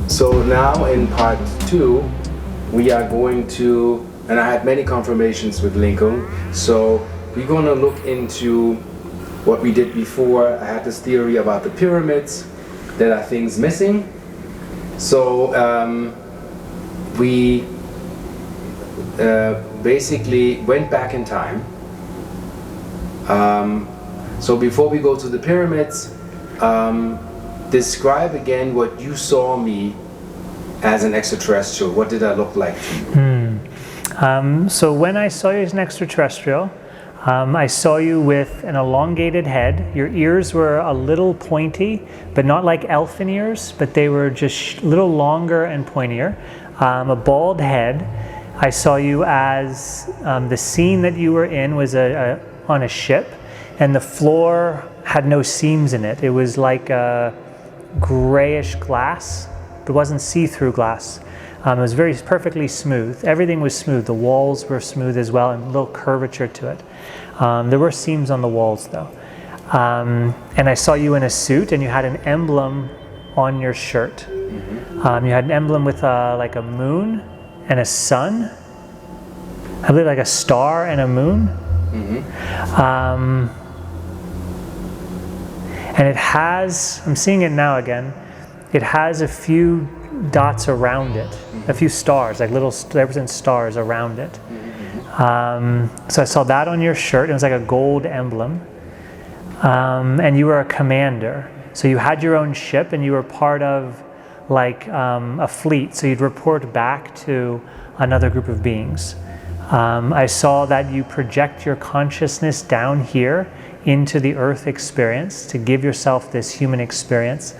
So now in part 2, we are going to, and I had many confirmations with Lincoln, so we're going to look into what we did before. I had this theory about the pyramids, that are things missing. So we basically went back in time. So before we go to the pyramids, describe again what you saw me as an extraterrestrial. What did I look like to you? So when I saw you as an extraterrestrial, I saw you with an elongated head. Your ears were a little pointy, but not like elfin ears, but they were just a little longer and pointier. A bald head. I saw you as the scene that you were in was on a ship, and the floor had no seams in it. It was like a grayish glass. It wasn't see-through glass. It was very perfectly smooth. Everything was smooth. The walls were smooth as well, and a little curvature to it. There were seams on the walls though. And I saw you in a suit, and you had an emblem on your shirt. You had an emblem with like a moon and a sun. I believe like a star and a moon. And it has, I'm seeing it now again, it has a few dots around it, a few stars, like little, they represent stars around it. So I saw that on your shirt. It was like a gold emblem. And you were a commander. So you had your own ship, and you were part of like a fleet. So you'd report back to another group of beings. I saw that you project your consciousness down here into the earth experience to give yourself this human experience,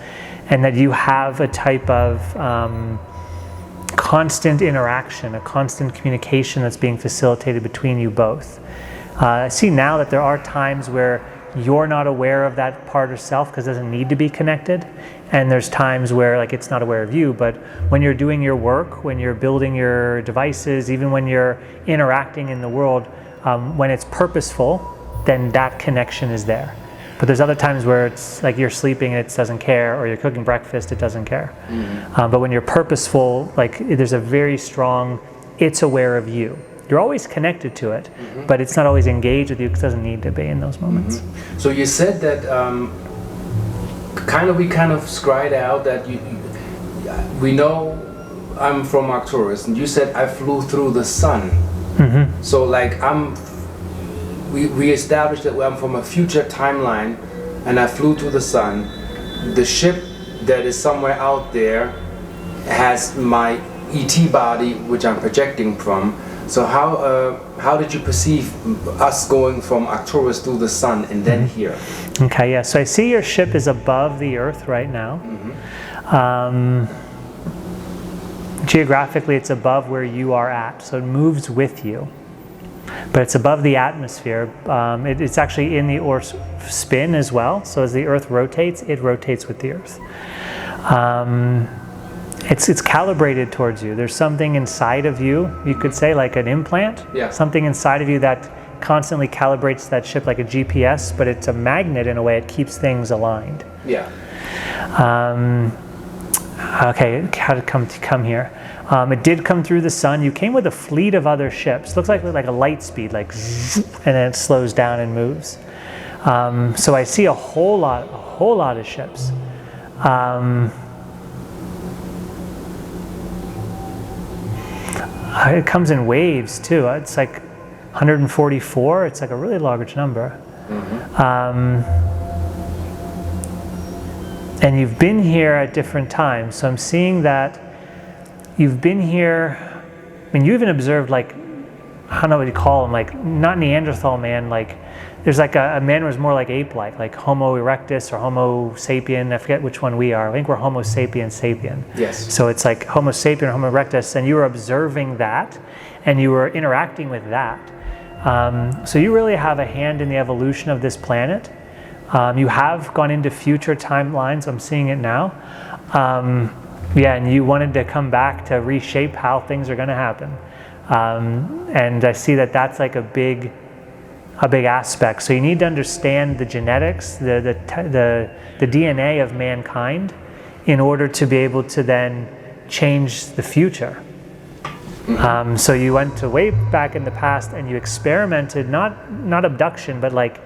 and that you have a type of constant interaction, a constant communication that's being facilitated between you both. I see now that there are times where you're not aware of that part of self because it doesn't need to be connected, and there's times where like it's not aware of you. But when you're doing your work, when you're building your devices, even when you're interacting in the world, when it's purposeful, then that connection is there. But there's other times where it's like you're sleeping and it doesn't care, or you're cooking breakfast, it doesn't care. But when you're purposeful, like there's a very strong, it's aware of you. You're always connected to it, but it's not always engaged with you because it doesn't need to be in those moments. So you said that we kind of scried out that we know I'm from Arcturus, and you said I flew through the sun. So like we established that I'm from a future timeline, and I flew through the sun. The ship that is somewhere out there has my ET body, which I'm projecting from. So how did you perceive us going from Arcturus through the sun and then here? Okay, yeah. So I see your ship is above the Earth right now. Geographically, it's above where you are at, so it moves with you. But it's above the atmosphere. It's actually in the Earth's spin as well. So as the Earth rotates, it rotates with the Earth. It's calibrated towards you. There's something inside of you, you could say like an implant. Something inside of you that constantly calibrates that ship like a GPS, but it's a magnet in a way. It keeps things aligned. Okay, how did it come here? It did come through the sun. You came with a fleet of other ships. Looks like a light speed, like zzz, and then it slows down and moves. So I see a whole lot of ships. It comes in waves too. It's like 144. It's like a really large number. And you've been here at different times. So I'm seeing that you've been here. I mean, you even observed like, I don't know what you call them, like not Neanderthal man, like there's like a man who was more like ape-like Homo erectus or Homo sapien. I forget which one we are. I think we're Homo sapien sapien. Yes. So it's like Homo sapien or Homo erectus, and you were observing that, and you were interacting with that. So you really have a hand in the evolution of this planet. You have gone into future timelines. I'm seeing it now. Yeah, and you wanted to come back to reshape how things are going to happen. And I see that that's like a big aspect. So you need to understand the genetics, the DNA of mankind, in order to be able to then change the future. So you went to way back in the past and you experimented, not abduction, but like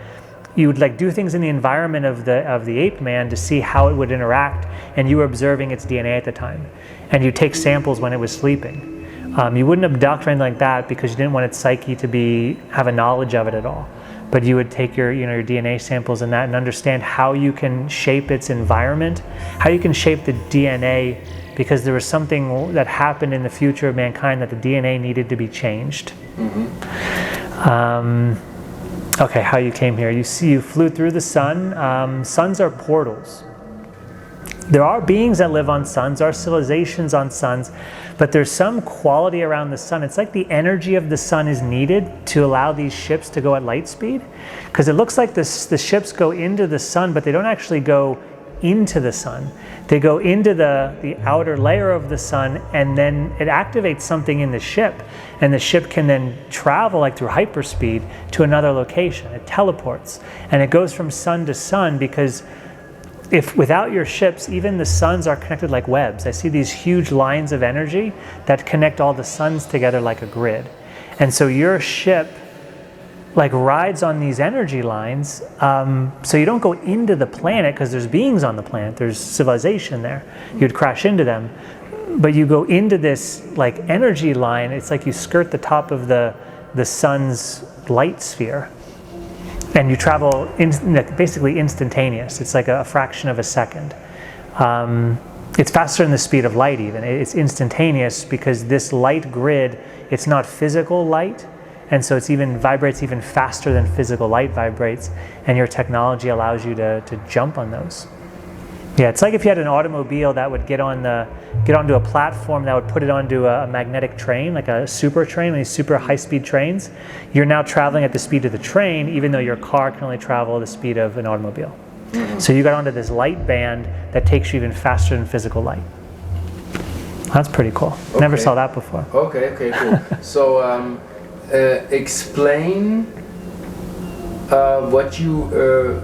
you would like do things in the environment of the ape man to see how it would interact, and you were observing its DNA at the time, and you take samples when it was sleeping. You wouldn't abduct or anything like that because you didn't want its psyche to have a knowledge of it at all. But you would take your DNA samples and that, and understand how you can shape its environment, how you can shape the DNA, because there was something that happened in the future of mankind that the DNA needed to be changed. Okay, how you came here. You flew through the sun. Suns are portals. There are beings that live on suns, there are civilizations on suns, but there's some quality around the sun. It's like the energy of the sun is needed to allow these ships to go at light speed, because it looks like the ships go into the sun, but they don't actually go into the sun. They go into the outer layer of the sun, and then it activates something in the ship, and the ship can then travel like through hyperspeed to another location. It teleports, and it goes from sun to sun, because if without your ships, even the suns are connected like webs. I see these huge lines of energy that connect all the suns together like a grid. And so your ship like rides on these energy lines, so you don't go into the planet because there's beings on the planet, there's civilization there, you'd crash into them, but you go into this like energy line. It's like you skirt the top of the sun's light sphere, and you travel basically instantaneous. It's like a fraction of a second. It's faster than the speed of light even. It's instantaneous because this light grid, it's not physical light, and so it vibrates even faster than physical light vibrates, and your technology allows you to jump on those. Yeah, it's like if you had an automobile that would get onto a platform that would put it onto a magnetic train, like a super train, these super high-speed trains. You're now traveling at the speed of the train, even though your car can only travel at the speed of an automobile. So you got onto this light band that takes you even faster than physical light. That's pretty cool. Okay. Never saw that before. Okay, cool. So explain what you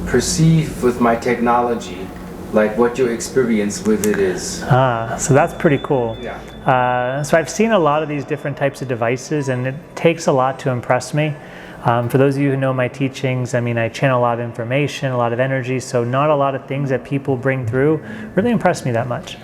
perceive with my technology, like what your experience with it is. So that's pretty cool. Yeah. So I've seen a lot of these different types of devices, and it takes a lot to impress me. For those of you who know my teachings, I mean, I channel a lot of information, a lot of energy, so not a lot of things that people bring through really impress me that much.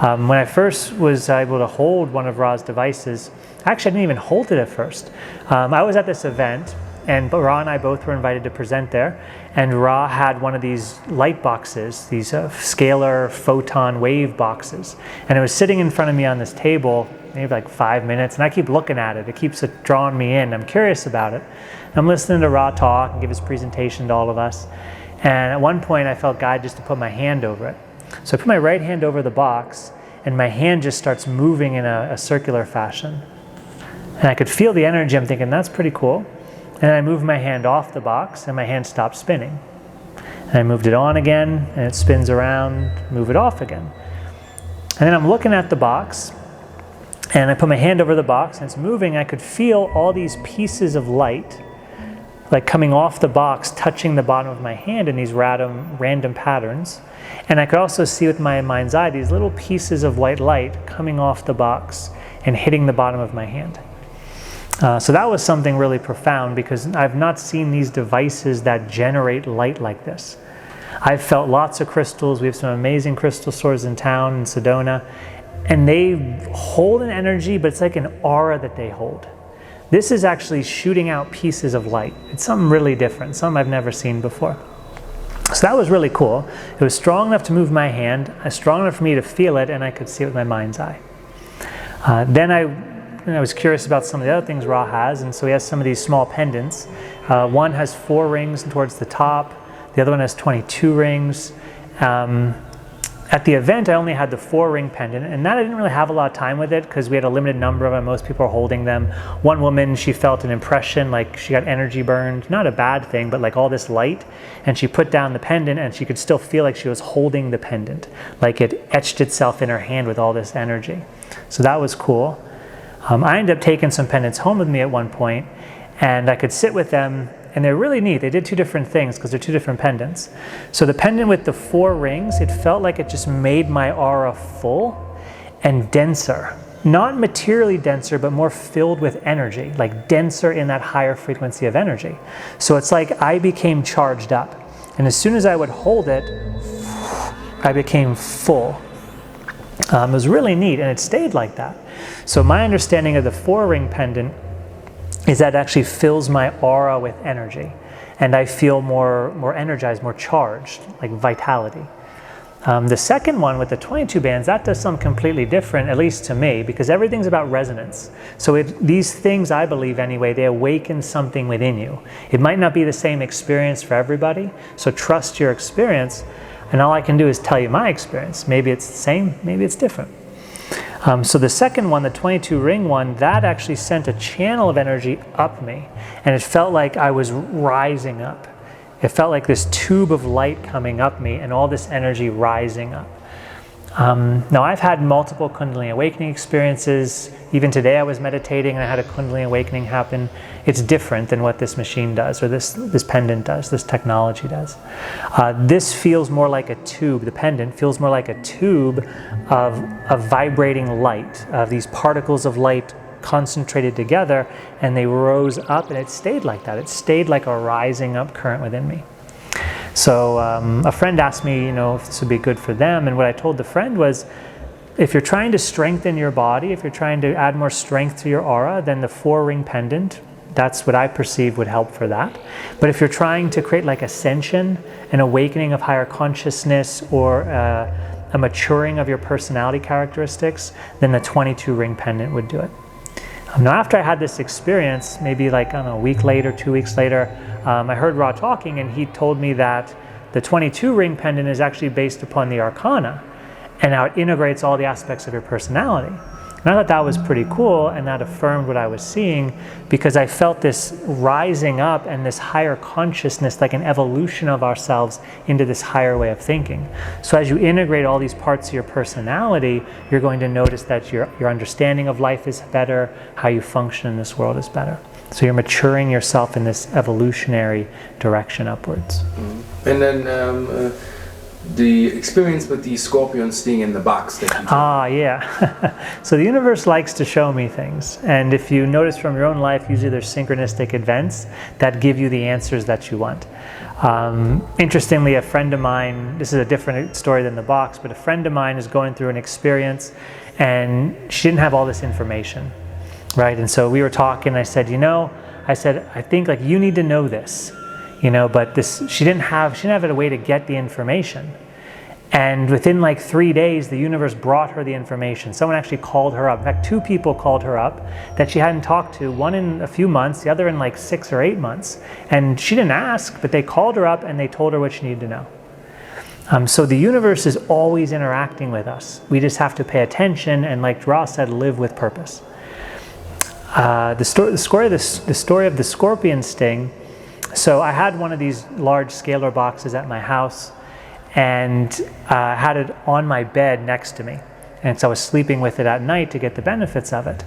When I first was able to hold one of Ra's devices, actually I didn't even hold it at first. I was at this event, and Ra and I both were invited to present there, and Ra had one of these light boxes, these scalar photon wave boxes, and it was sitting in front of me on this table, maybe like 5 minutes, and I keep looking at it. It keeps drawing me in. I'm curious about it. I'm listening to Ra talk and give his presentation to all of us, and at one point I felt guided just to put my hand over it. So I put my right hand over the box, and my hand just starts moving in a circular fashion. And I could feel the energy. I'm thinking, that's pretty cool. And I moved my hand off the box, and my hand stopped spinning. And I moved it on again, and it spins around, move it off again. And then I'm looking at the box, and I put my hand over the box, and it's moving. I could feel all these pieces of light, like coming off the box, touching the bottom of my hand in these random patterns. And I could also see with my mind's eye these little pieces of white light coming off the box and hitting the bottom of my hand. So that was something really profound, because I've not seen these devices that generate light like this. I've felt lots of crystals. We have some amazing crystal stores in town in Sedona, and they hold an energy, but it's like an aura that they hold. This is actually shooting out pieces of light. It's something really different, something I've never seen before. So that was really cool. It was strong enough to move my hand, strong enough for me to feel it, and I could see it with my mind's eye. Then I was curious about some of the other things Ra has, and so he has some of these small pendants. One has 4 rings towards the top, the other one has 22 rings, and At the event, I only had the 4-ring pendant, and that I didn't really have a lot of time with it because we had a limited number of them. Most people are holding them. One woman, she felt an impression, like she got energy burned. Not a bad thing, but like all this light. And she put down the pendant, and she could still feel like she was holding the pendant, like it etched itself in her hand with all this energy. So that was cool. I ended up taking some pendants home with me at one point, and I could sit with them. And they're really neat. They did 2 different things because they're 2 different pendants. So the pendant with the 4 rings, it felt like it just made my aura full and denser. Not materially denser, but more filled with energy, like denser in that higher frequency of energy. So it's like I became charged up. And as soon as I would hold it, I became full. It was really neat, and it stayed like that. So my understanding of the 4-ring pendant is that it actually fills my aura with energy, and I feel more energized, more charged, like vitality. The second one with the 22 bands, that does something completely different, at least to me, because everything's about resonance. So these things, I believe anyway, they awaken something within you. It might not be the same experience for everybody, so trust your experience, and all I can do is tell you my experience. Maybe it's the same, maybe it's different. So the second one, the 22 ring one, that actually sent a channel of energy up me, and it felt like I was rising up. It felt like this tube of light coming up me and all this energy rising up. Now I've had multiple Kundalini awakening experiences. Even today I was meditating and I had a Kundalini awakening happen. It's different than what this machine does, or this pendant does, this technology does. This feels more like a tube, the pendant feels more like a tube of vibrating light, of these particles of light concentrated together, and they rose up, and it stayed like that. It stayed like a rising up current within me. So a friend asked me, if this would be good for them, and what I told the friend was, if you're trying to strengthen your body, if you're trying to add more strength to your aura, then the 4-ring pendant, that's what I perceive would help for that. But if you're trying to create like ascension, an awakening of higher consciousness, or a maturing of your personality characteristics, then the 22-ring pendant would do it. Now after I had this experience, maybe like, I don't know, a week later, 2 weeks later, I heard Ra talking, and he told me that the 22-ring pendant is actually based upon the arcana, and how it integrates all the aspects of your personality. And I thought that was pretty cool, and that affirmed what I was seeing, because I felt this rising up and this higher consciousness, like an evolution of ourselves into this higher way of thinking. So as you integrate all these parts of your personality, you're going to notice that your understanding of life is better, how you function in this world is better. So you're maturing yourself in this evolutionary direction upwards. And then the experience with the scorpion sting in the box that you did. Yeah. So the universe likes to show me things, and if you notice from your own life, usually there's synchronistic events that give you the answers that you want. Interestingly, a friend of mine, this is a different story than the box, but a friend of mine is going through an experience, and she didn't have all this information, right? And so we were talking, and I said, I think like you need to know this. But she didn't have a way to get the information. And within like 3 days, the universe brought her the information. Someone actually called her up. In fact, 2 people called her up that she hadn't talked to, one in a few months, the other in like 6 or 8 months. And she didn't ask, but they called her up and they told her what she needed to know. So the universe is always interacting with us. We just have to pay attention and, like Ra said, live with purpose. The story of the scorpion sting. So I had one of these large scalar boxes at my house, and I had it on my bed next to me. And so I was sleeping with it at night to get the benefits of it.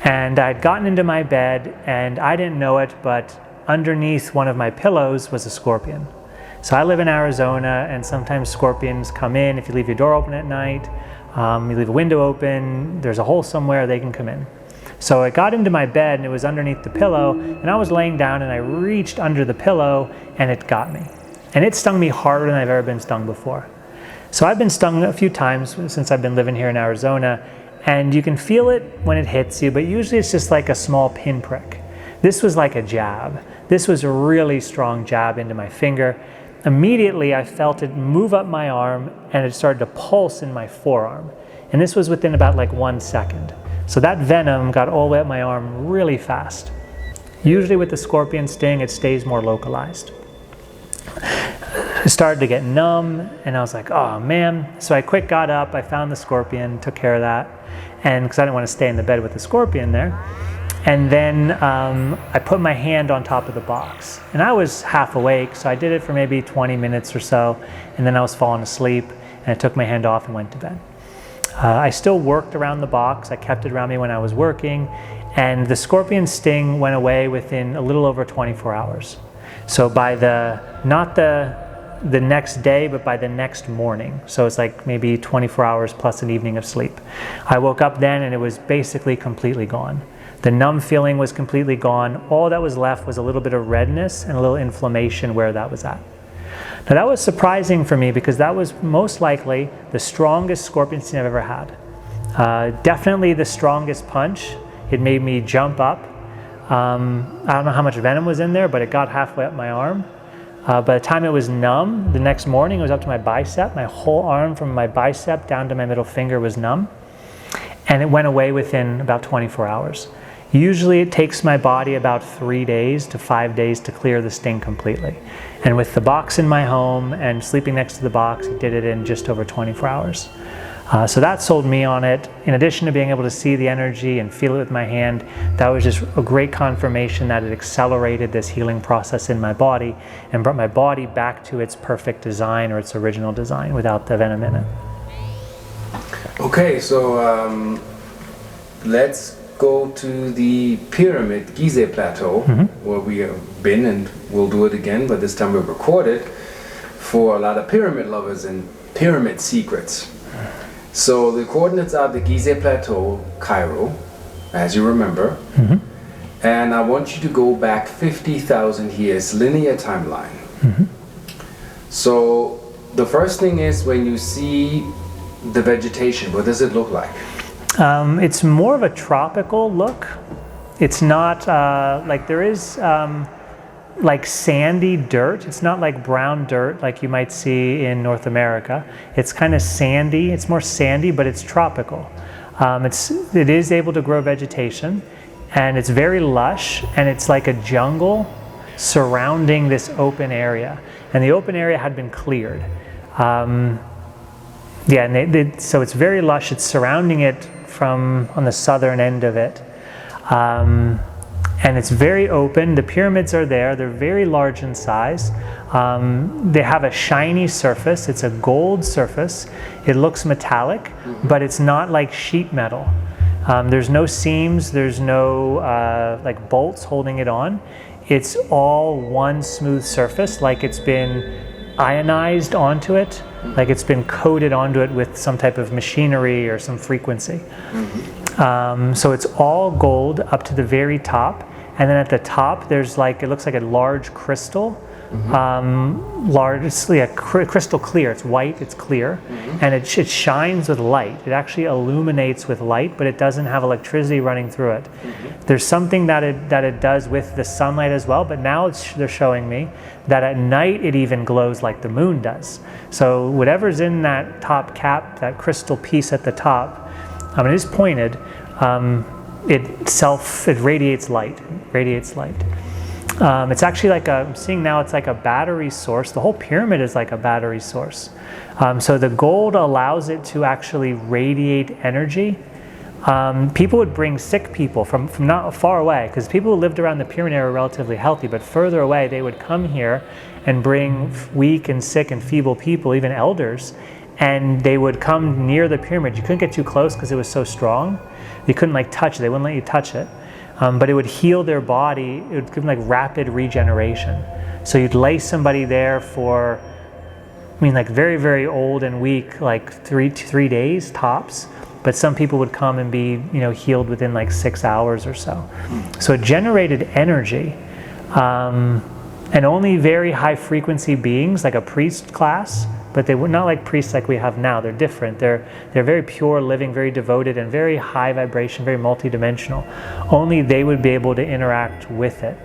And I'd gotten into my bed, and I didn't know it, but underneath one of my pillows was a scorpion. So I live in Arizona, and sometimes scorpions come in. If you leave your door open at night, you leave a window open, there's a hole somewhere, they can come in. So it got into my bed, and it was underneath the pillow, and I was laying down, and I reached under the pillow, and it got me. And it stung me harder than I've ever been stung before. So I've been stung a few times since I've been living here in Arizona, and you can feel it when it hits you, but usually it's just like a small pinprick. This was like a jab. This was a really strong jab into my finger. Immediately I felt it move up my arm, and it started to pulse in my forearm. And this was within about like 1 second. So that venom got all the way up my arm really fast. Usually with the scorpion sting, it stays more localized. I started to get numb, and I was like, oh man. So I quick got up, I found the scorpion, took care of that, and because I didn't want to stay in the bed with the scorpion there. And then I put my hand on top of the box, and I was half awake, so I did it for maybe 20 minutes or so, and then I was falling asleep, and I took my hand off and went to bed. I still worked around the box. I kept it around me when I was working, and the scorpion sting went away within a little over 24 hours. So by not the next day, but by the next morning. So it's like maybe 24 hours plus an evening of sleep. I woke up then and it was basically completely gone. The numb feeling was completely gone. All that was left was a little bit of redness and a little inflammation where that was at. Now that was surprising for me because that was most likely the strongest scorpion sting I've ever had. Definitely the strongest punch. It made me jump up. I don't know how much venom was in there, but it got halfway up my arm. By the time it was numb, the next morning it was up to my bicep. My whole arm from my bicep down to my middle finger was numb. And it went away within about 24 hours. Usually it takes my body about 3 days to 5 days to clear the sting completely. And with the box in my home and sleeping next to the box, it did it in just over 24 hours. So that sold me on it. In addition to being able to see the energy and feel it with my hand, that was just a great confirmation that it accelerated this healing process in my body and brought my body back to its perfect design or its original design without the venom in it. Okay, so let's go to the pyramid, Gizeh Plateau, where we have been, and we'll do it again, but this time we'll record it for a lot of pyramid lovers and pyramid secrets. So the coordinates are the Gizeh Plateau, Cairo, as you remember, and I want you to go back 50,000 years, linear timeline. So the first thing is when you see the vegetation, what does it look like? It's more of a tropical look. It's not like there is like sandy dirt. It's not like brown dirt like you might see in North America. It's kind of sandy. It's more sandy, but it's tropical. It is able to grow vegetation, and it's very lush, and it's like a jungle surrounding this open area. And the open area had been cleared. Yeah, and so it's very lush. It's surrounding it from on the southern end of it. And it's very open. The pyramids are there. They're very large in size. They have a shiny surface. It's a gold surface. It looks metallic, but it's not like sheet metal. There's no seams. There's no like bolts holding it on. It's all one smooth surface, like it's been ionized onto it, like it's been coated onto it with some type of machinery or some frequency. So it's all gold up to the very top. And then at the top, there's like, it looks like a large crystal, crystal clear. It's white, it's clear, and it shines with light. It actually illuminates with light, but it doesn't have electricity running through it. There's something that it does with the sunlight as well, but now they're showing me that at night it even glows like the moon does. So whatever's in that top cap, that crystal piece at the top, it is pointed. It radiates light. It's actually like I'm seeing now it's like a battery source. The whole pyramid is like a battery source. So the gold allows it to actually radiate energy. People would bring sick people from not far away, because people who lived around the pyramid area were relatively healthy, but further away they would come here and bring weak and sick and feeble people, even elders, and they would come near the pyramid. You couldn't get too close because it was so strong. You couldn't like touch it. They wouldn't let you touch it. But it would heal their body. It would give them like rapid regeneration. So you'd lay somebody there for, like very, very old and weak, like three days tops. But some people would come and be, healed within like 6 hours or so. So it generated energy. And only very high frequency beings, like a priest class, but they were not like priests like we have now. They're different. They're very pure living, very devoted, and very high vibration, very multidimensional. Only they would be able to interact with it.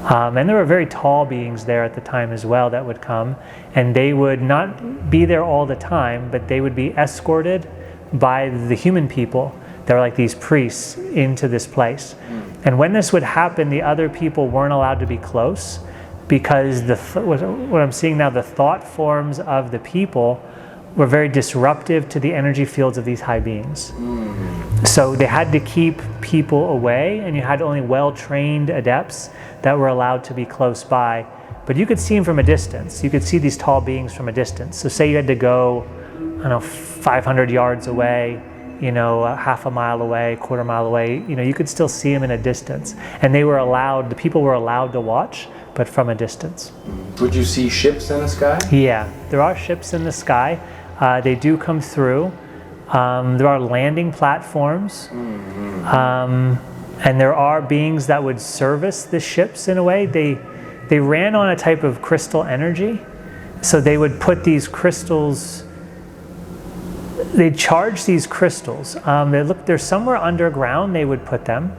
And there were very tall beings there at the time as well that would come, and they would not be there all the time, but they would be escorted by the human people that were like these priests into this place. And when this would happen, the other people weren't allowed to be close. because what I'm seeing now, the thought forms of the people were very disruptive to the energy fields of these high beings. So they had to keep people away, and you had only well-trained adepts that were allowed to be close by. But you could see them from a distance. You could see these tall beings from a distance. So say you had to go, I don't know, 500 yards away, half a mile away, quarter mile away, you could still see them in a distance. And the people were allowed to watch, but from a distance. Would you see ships in the sky? Yeah, there are ships in the sky. They do come through. There are landing platforms. And there are beings that would service the ships in a way. They ran on a type of crystal energy. So they would put these crystals, they'd charge these crystals. They're somewhere underground they would put them,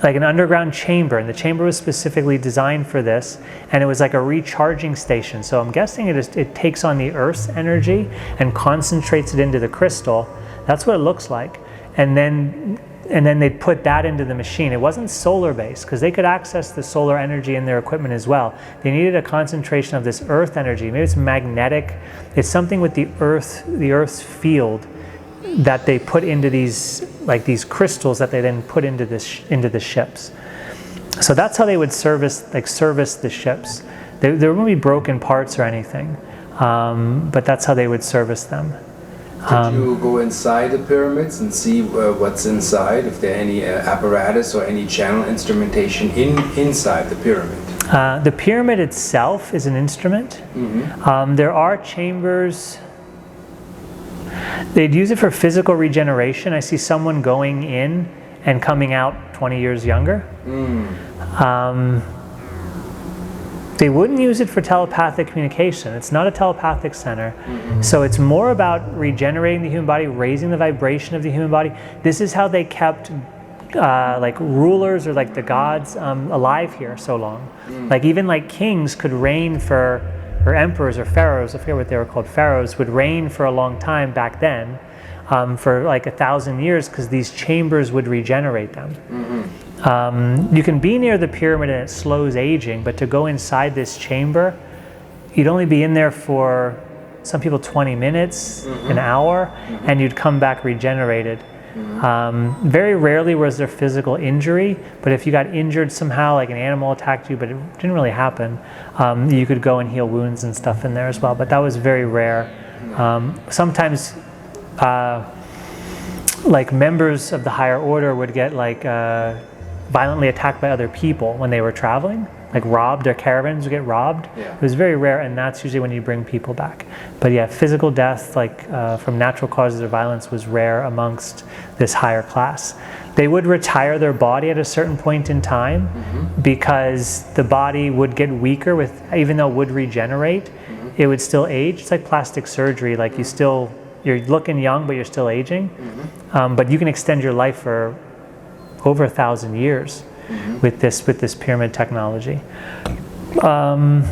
like an underground chamber, and the chamber was specifically designed for this, and it was like a recharging station. So I'm guessing it takes on the Earth's energy and concentrates it into the crystal. That's what it looks like. And then they'd put that into the machine. It wasn't solar based, because they could access the solar energy in their equipment as well. They needed a concentration of this earth energy. Maybe it's magnetic. It's something with the earth's field that they put into these crystals that they then put into the ships. So that's how they would service the ships. There wouldn't be broken parts or anything, but that's how they would service them. Did you go inside the pyramids and see what's inside, if there are any apparatus or any channel instrumentation inside the pyramid? The pyramid itself is an instrument. There are chambers. They'd use it for physical regeneration. I see someone going in and coming out 20 years younger. They wouldn't use it for telepathic communication. It's not a telepathic center. So it's more about regenerating the human body, raising the vibration of the human body. This is how they kept rulers or the gods alive here so long. Even kings could reign or emperors or pharaohs, I forget what they were called, pharaohs would reign for a long time back then, for 1,000 years, because these chambers would regenerate them. You can be near the pyramid and it slows aging, but to go inside this chamber, you'd only be in there for, some people, 20 minutes, an hour, and you'd come back regenerated. Very rarely was there physical injury, but if you got injured somehow, like an animal attacked you, but it didn't really happen, you could go and heal wounds and stuff in there as well, but that was very rare. Sometimes members of the higher order would get violently attacked by other people when they were traveling, robbed, their caravans would get robbed. It was very rare, and that's usually when you bring people back. But yeah, physical death from natural causes or violence was rare amongst this higher class. They would retire their body at a certain point in time, because the body would get weaker even though it would regenerate, it would still age. It's like plastic surgery, you're looking young, but you're still aging. But you can extend your life for over 1,000 years with this pyramid technology. So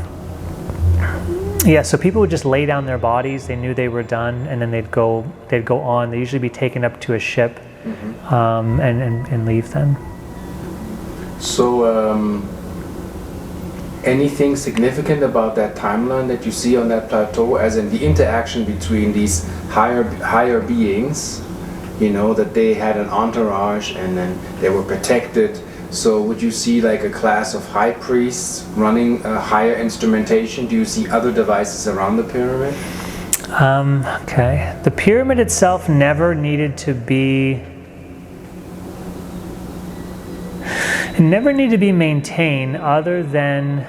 people would just lay down their bodies. They knew they were done, and then they'd go on. They'd usually be taken up to a ship and leave then. So anything significant about that timeline that you see on that plateau, as in the interaction between these higher beings, that they had an entourage and then they were protected? So would you see a class of high priests running higher instrumentation? Do you see other devices around the pyramid? Okay. The pyramid itself never needed to be maintained, other than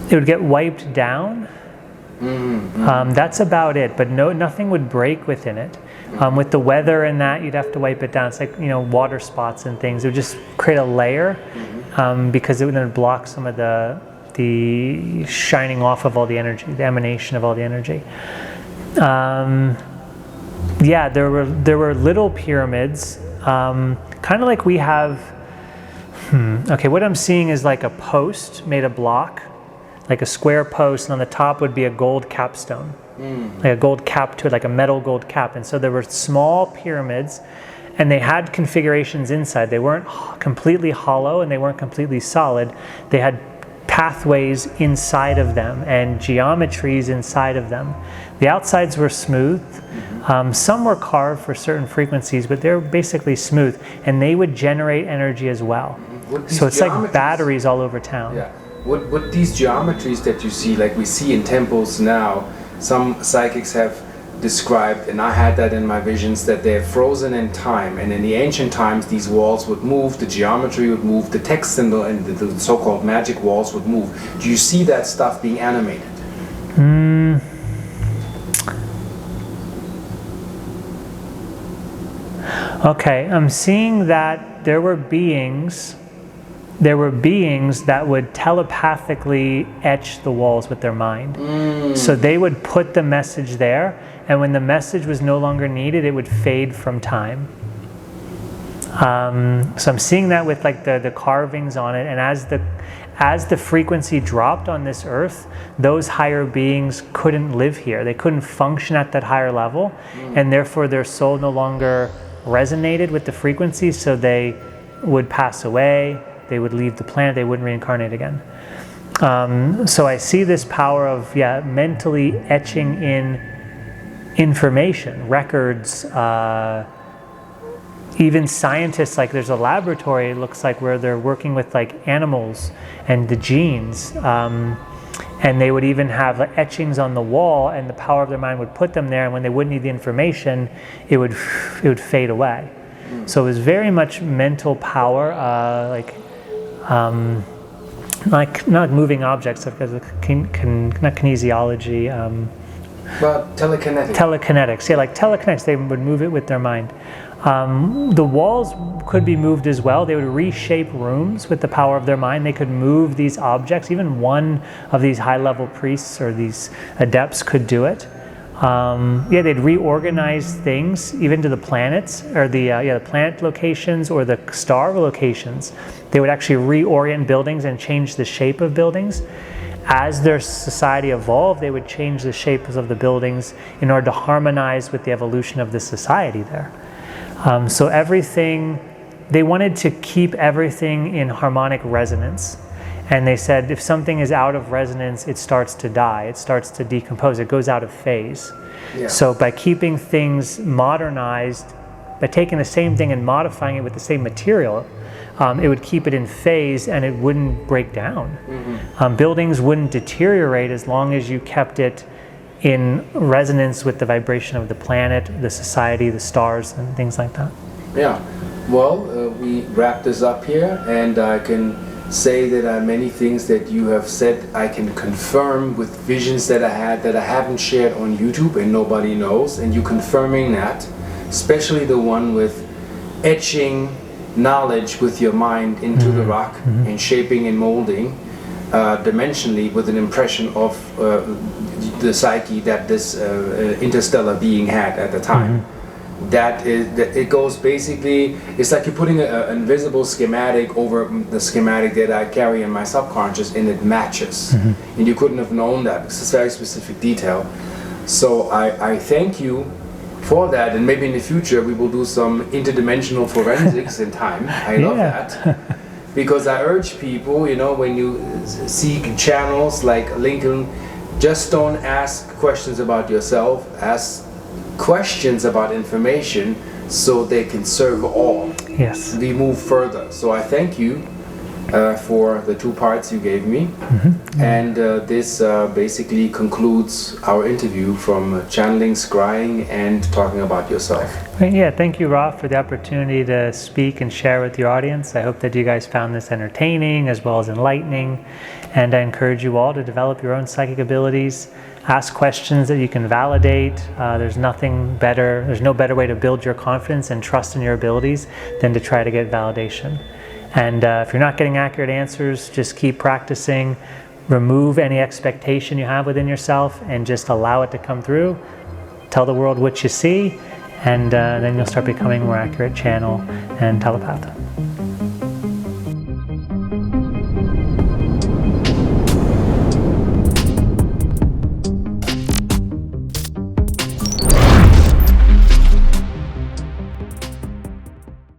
it would get wiped down. That's about it, but nothing would break within it. With the weather and that, you'd have to wipe it down. It's water spots and things. It would just create a layer, because it would then block some of the shining off of all the energy, the emanation of all the energy. There were little pyramids, kind of like we have. Okay, what I'm seeing is like a post made of block, like a square post, and on the top would be a gold capstone. Like a gold cap to it, like a metal gold cap. And so there were small pyramids, and they had configurations inside. They weren't completely hollow and they weren't completely solid. They had pathways inside of them and geometries inside of them. The outsides were smooth. Some were carved for certain frequencies, but they're basically smooth, and they would generate energy as well. So it's like batteries all over town. Yeah. Would these geometries that you see, like we see in temples now, some psychics have described, and I had that in my visions, that they're frozen in time, and in the ancient times these walls would move, the geometry would move, the text symbol and the so-called magic walls would move. Do you see that stuff being animated? Okay, I'm seeing that there were beings that would telepathically etch the walls with their mind. So they would put the message there, and when the message was no longer needed, it would fade from time. So I'm seeing that with like the carvings on it, and as the frequency dropped on this earth, those higher beings couldn't live here. They couldn't function at that higher level, and therefore their soul no longer resonated with the frequency, so they would pass away, they would leave the planet, they wouldn't reincarnate again. So I see this power of mentally etching in information, records, even scientists, like there's a laboratory, it looks like, where they're working with like animals and the genes, and they would even have etchings on the wall, and the power of their mind would put them there, and when they wouldn't need the information, it would fade away. So it was very much mental power, like not moving objects, because not kinesiology. But telekinetic. Telekinetics, yeah, like telekinetics, they would move it with their mind. The walls could be moved as well. They would reshape rooms with the power of their mind. They could move these objects. Even one of these high-level priests or these adepts could do it. They'd reorganize things, even to the planets, or the planet locations or the star locations. They would actually reorient buildings and change the shape of buildings. As their society evolved, they would change the shapes of the buildings in order to harmonize with the evolution of the society there. So everything, they wanted to keep everything in harmonic resonance. And they said if something is out of resonance, it starts to die, it starts to decompose, it goes out of phase. Yeah. So by keeping things modernized, by taking the same thing and modifying it with the same material, it would keep it in phase and it wouldn't break down. Buildings wouldn't deteriorate as long as you kept it in resonance with the vibration of the planet, the society, the stars, and things like that. Yeah, well, we wrap this up here, and I can say that many things that you have said I can confirm with visions that I had that I haven't shared on YouTube and nobody knows, and you confirming that, especially the one with etching knowledge with your mind into the rock and shaping and molding dimensionally with an impression of the psyche that this interstellar being had at the time. That it goes basically, it's like you're putting an invisible schematic over the schematic that I carry in my subconscious, and it matches. And you couldn't have known that because it's very specific detail. So I thank you for that, and maybe in the future we will do some interdimensional forensics in time. I love that. Because I urge people, you know, when you seek channels like Lincoln, just don't ask questions about yourself, ask questions about information so they can serve all. Yes. We move further. So I thank you for the 2 parts you gave me. And this basically concludes our interview from channeling, scrying, and talking about yourself. Yeah, thank you, Rob, for the opportunity to speak and share with your audience. I hope that you guys found this entertaining as well as enlightening. And I encourage you all to develop your own psychic abilities. Ask questions that you can validate. There's no better way to build your confidence and trust in your abilities than to try to get validation. And if you're not getting accurate answers, just keep practicing. Remove any expectation you have within yourself and just allow it to come through. Tell the world what you see, and then you'll start becoming a more accurate channel and telepath.